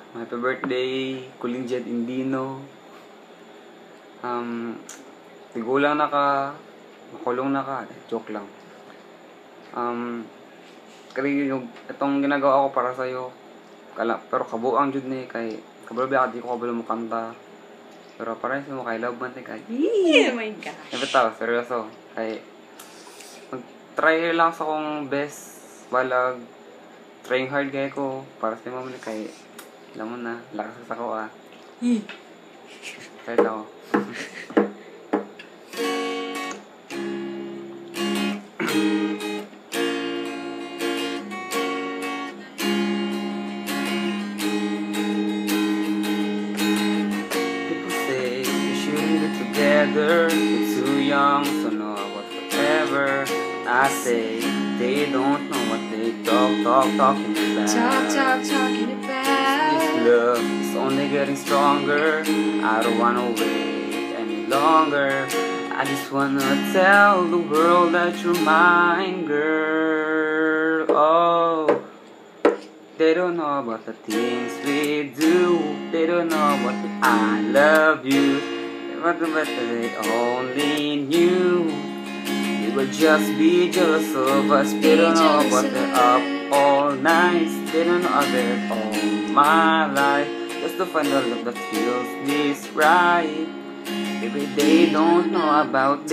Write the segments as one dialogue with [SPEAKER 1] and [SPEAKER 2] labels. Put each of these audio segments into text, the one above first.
[SPEAKER 1] Happy birthday, Kuling Jed Indino. Tigulang na ka, makulong na ka. Joke lang. Kaya yung itong ginagawa ko para sa'yo. Pero kabuang jud ni kay kabalo ba di ko kabalo mo kanta. Pero para sa mo kay love man kay.
[SPEAKER 2] Oh my god.
[SPEAKER 1] Bitaw, seryoso. Kay mag-try lang sa kong best balag. Trying hard kay ko para sa mo kay alam mo na, lakas sa ko Kahit ako. People say we shouldn't be together. We're too young, so know about forever. I say they don't know what they talking about.
[SPEAKER 2] Talking about.
[SPEAKER 1] This love is only getting stronger. I don't wanna wait any longer. I just wanna tell the world that you're mine, girl. Oh, they don't know about the things we do. They don't know about the I love you. But they only knew. They would just be jealous of us. They don't know about the up all nights. They don't know about it all my life. Just to find a love that feels this right. Baby, they don't know about us.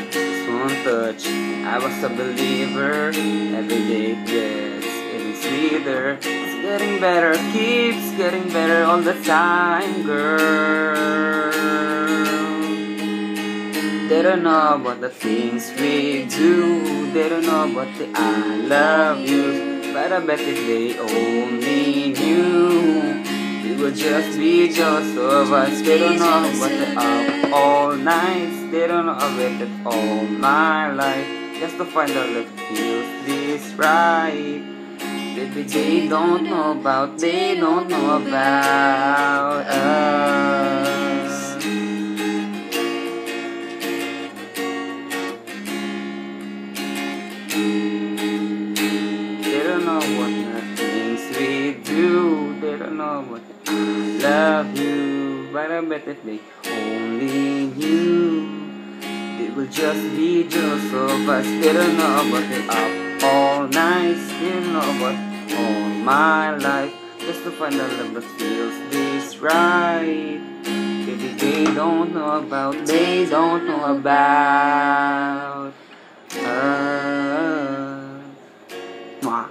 [SPEAKER 1] Just one touch, I was a believer. Every day it gets even sweeter. It's getting better, keeps getting better all the time, girl. They don't know about the things we do. They don't know about the I love you. But I bet if they only knew, they would just be jealous of us. They don't know about the up all nights. They don't know about it all my life. Just to find out that feels this right. Baby, they don't know about us. They don't know what the things we do. They don't know what I love you. But I bet if they only knew, they will just be jealous of us. They don't know about the up all nights. They don't know about all my life. Just to find a love that feels this right. Baby, they don't know about us. Mwah.